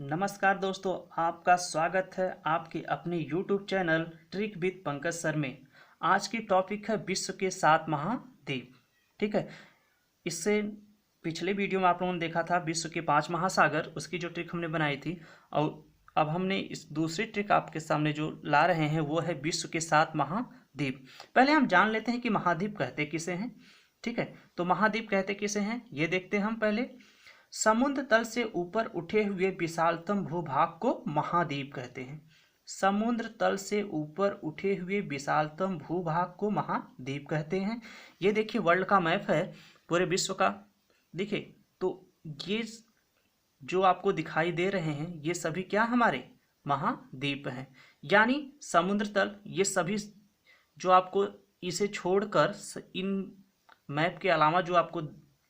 नमस्कार दोस्तों, आपका स्वागत है आपके अपने YouTube channel trick with Pankaj sir में। आज की टॉपिक है विश्व के 7 महाद्वीप। ठीक है, इससे पिछले वीडियो में आप लोगों ने देखा था विश्व के 5 महासागर, उसकी जो ट्रिक हमने बनाई थी। और अब हमने इस दूसरी ट्रिक आपके सामने जो ला रहे हैं वो है विश्व के 7 महाद्वीप। पहले हम जान लेते हैं कि महाद्वीप कहते किसे हैं। ठीक है, तो महाद्वीप कहते किसे हैं ये देखते हैं हम। पहले समुद्र तल से ऊपर उठे हुए विशालतम भूभाग को महाद्वीप कहते हैं। समुद्र तल से ऊपर उठे हुए विशालतम भूभाग को महाद्वीप कहते हैं। ये देखिए वर्ल्ड का मैप है पूरे विश्व का। देखिए तो ये जो आपको दिखाई दे रहे हैं ये सभी क्या हमारे महाद्वीप हैं। यानी समुद्र तल ये सभी जो आपको इसे छोड़कर इन मैप के अलावा जो आपको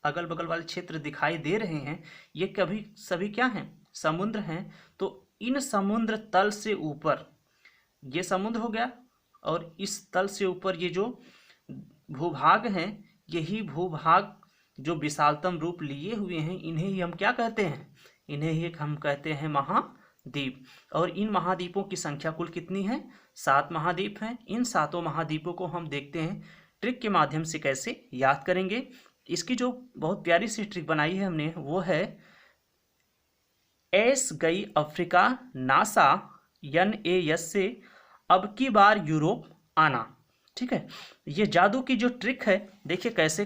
अगल बगल वाले क्षेत्र दिखाई दे रहे हैं ये कभी सभी क्या हैं, समुद्र हैं। तो इन समुद्र तल से ऊपर ये समुद्र हो गया और इस तल से ऊपर ये जो भूभाग हैं यही भूभाग जो विशालतम रूप लिए हुए हैं इन्हें ही हम क्या कहते हैं, इन्हें ही हम कहते हैं महाद्वीप। और इन महाद्वीपों की संख्या कुल कितनी है, 7 महाद्वीप हैं। इन 7 महाद्वीपों को हम देखते हैं ट्रिक के माध्यम से कैसे याद करेंगे। इसकी जो बहुत प्यारी सी ट्रिक बनाई है हमने वो है एस गई अफ्रीका नासा NAS से अब की बार यूरोप आना। ठीक है, ये जादू की जो ट्रिक है देखिए कैसे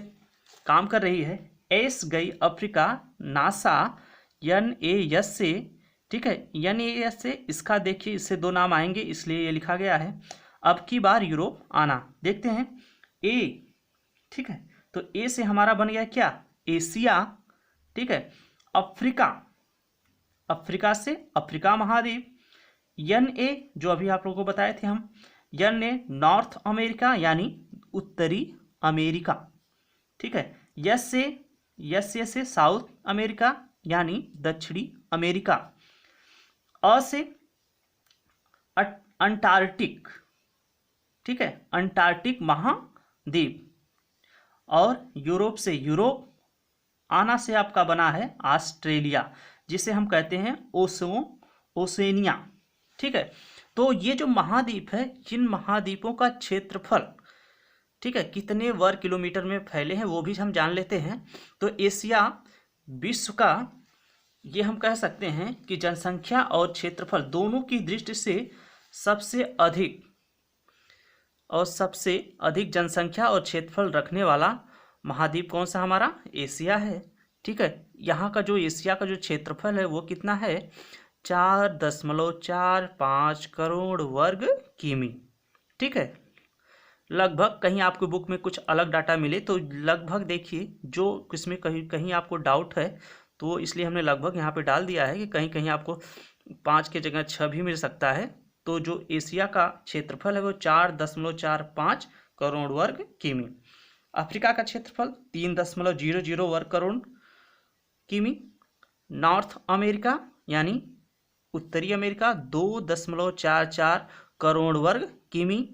काम कर रही है। एस गई अफ्रीका नासा NAS से, ठीक है, NAS से इसका देखिए इससे 2 नाम आएंगे इसलिए ये लिखा गया है अब की बार यूरोप आना। देखते हैं ए, ठीक है, तो ए से हमारा बन गया क्या, एशिया। ठीक है, अफ्रीका, अफ्रीका से अफ्रीका महाद्वीप। NA जो अभी आप लोगों को बताए थे हम, NA नॉर्थ अमेरिका यानी उत्तरी अमेरिका। ठीक है, यस से साउथ अमेरिका यानी दक्षिणी अमेरिका। अ से अंटार्कटिक, ठीक है, अंटार्कटिक महाद्वीप। और यूरोप से यूरोप, आना से आपका बना है ऑस्ट्रेलिया जिसे हम कहते हैं ओसेनिया। ठीक है, तो ये जो महाद्वीप है जिन महाद्वीपों का क्षेत्रफल, ठीक है, कितने वर्ग किलोमीटर में फैले हैं वो भी हम जान लेते हैं। तो एशिया विश्व का, ये हम कह सकते हैं कि जनसंख्या और क्षेत्रफल दोनों की दृष्टि से सबसे अधिक जनसंख्या और क्षेत्रफल रखने वाला महाद्वीप कौन सा, हमारा एशिया है। ठीक है, यहाँ का जो एशिया का जो क्षेत्रफल है वो कितना है, 4.45 करोड़ वर्ग किमी। ठीक है, लगभग कहीं आपको बुक में कुछ अलग डाटा मिले तो लगभग देखिए जो इसमें कहीं कहीं आपको डाउट है तो इसलिए हमने लगभग यहाँ पे डाल दिया है कि कहीं कहीं आपको 5 की जगह 6 भी मिल सकता है। तो जो एशिया का क्षेत्रफल है वो 4.45 करोड़ वर्ग किमी। अफ्रीका का क्षेत्रफल 3.00 वर्ग करोड़ किमी। नॉर्थ अमेरिका यानी उत्तरी अमेरिका 2.44 करोड़ वर्ग किमी।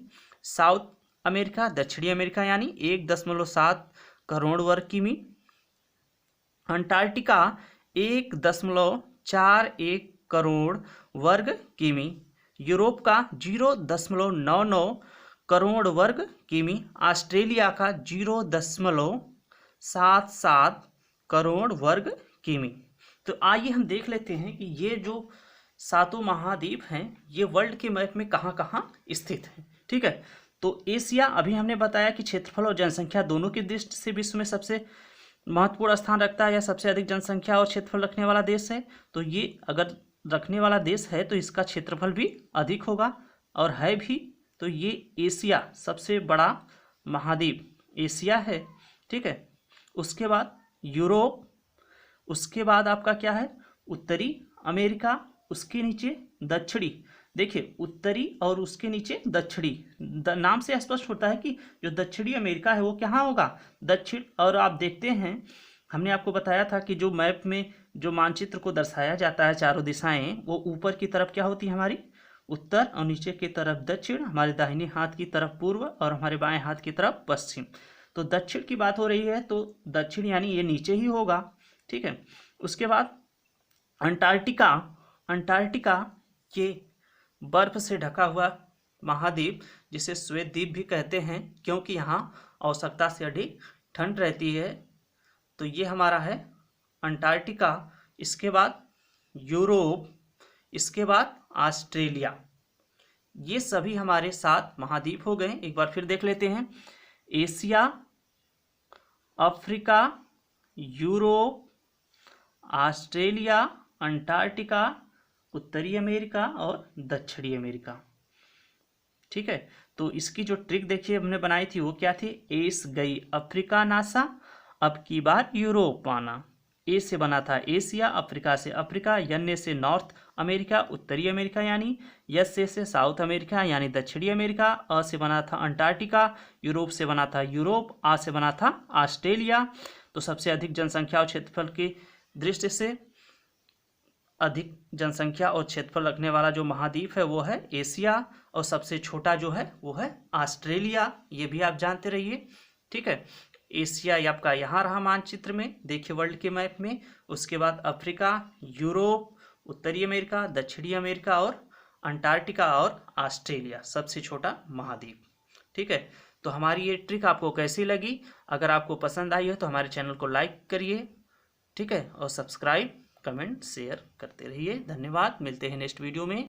साउथ अमेरिका दक्षिणी अमेरिका यानी 1.7 करोड़ वर्ग किमी। अंटार्कटिका 1.41 करोड़ वर्ग किमी। यूरोप का 0.99 करोड़ वर्ग किमी। ऑस्ट्रेलिया का 0.77 करोड़ वर्ग किमी। तो आइए हम देख लेते हैं कि ये जो 7 महाद्वीप हैं ये वर्ल्ड के मैप में कहाँ कहाँ स्थित हैं। ठीक है, तो एशिया अभी हमने बताया कि क्षेत्रफल और जनसंख्या दोनों की दृष्टि से विश्व में सबसे महत्वपूर्ण स्थान रखता है या सबसे अधिक जनसंख्या और क्षेत्रफल रखने वाला देश है। तो ये अगर रखने वाला देश है तो इसका क्षेत्रफल भी अधिक होगा और है भी। तो ये एशिया सबसे बड़ा महाद्वीप एशिया है। ठीक है, उसके बाद यूरोप, उसके बाद आपका क्या है उत्तरी अमेरिका, उसके नीचे दक्षिणी। देखिए उत्तरी और उसके नीचे दक्षिणी, नाम से स्पष्ट होता है कि जो दक्षिणी अमेरिका है वो कहाँ होगा, दक्षिण। और आप देखते हैं हमने आपको बताया था कि जो मैप में जो मानचित्र को दर्शाया जाता है चारों दिशाएं, वो ऊपर की तरफ क्या होती है हमारी उत्तर और नीचे की तरफ दक्षिण, हमारे दाहिने हाथ की तरफ पूर्व और हमारे बाएं हाथ की तरफ पश्चिम। तो दक्षिण की बात हो रही है तो दक्षिण यानी ये नीचे ही होगा। ठीक है, उसके बाद अंटार्कटिका, अंटार्कटिका ये बर्फ से ढका हुआ महाद्वीप, जिसे श्वेत द्वीप भी कहते हैं, क्योंकि यहाँ आवश्यकता से अधिक ठंड रहती है। तो ये हमारा है अंटार्कटिका। इसके बाद यूरोप, इसके बाद ऑस्ट्रेलिया। ये सभी हमारे 7 महाद्वीप हो गए। एक बार फिर देख लेते हैं। Asia, Africa, Europe, Australia, Antarctica, उत्तरी अमेरिका और दक्षिणी अमेरिका। ठीक है, तो इसकी जो ट्रिक देखिए हमने बनाई थी वो क्या थी? एस गई अफ्रीका नासा, अब की बार यूरोप आना। ए से बना था एशिया, अफ्रीका से अफ्रीका, एन से नॉर्थ अमेरिका उत्तरी अमेरिका यानी, एस से साउथ अमेरिका यानी दक्षिणी अमेरिका, अ से बना था अंटार्कटिका, यूरोप से बना था यूरोप, आ से बना था ऑस्ट्रेलिया। तो सबसे अधिक जनसंख्या और क्षेत्रफल की दृष्टि से अधिक जनसंख्या और क्षेत्रफल रखने वाला जो महाद्वीप है वो है एशिया, और सबसे छोटा जो है वो है ऑस्ट्रेलिया। ये भी आप जानते रहिए। ठीक है, एशिया ये आपका यहाँ रहा मानचित्र में, देखिए वर्ल्ड के मैप में। उसके बाद अफ्रीका, यूरोप, उत्तरी अमेरिका, दक्षिणी अमेरिका और अंटार्कटिका और ऑस्ट्रेलिया, सबसे छोटा महाद्वीप। ठीक है, तो हमारी ये ट्रिक आपको कैसी लगी? अगर आपको पसंद आई हो तो हमारे चैनल को लाइक करिए। ठीक है, और सब्सक्राइब, कमेंट, शेयर करते रहिए। धन्यवाद, मिलते हैं नेक्स्ट वीडियो में।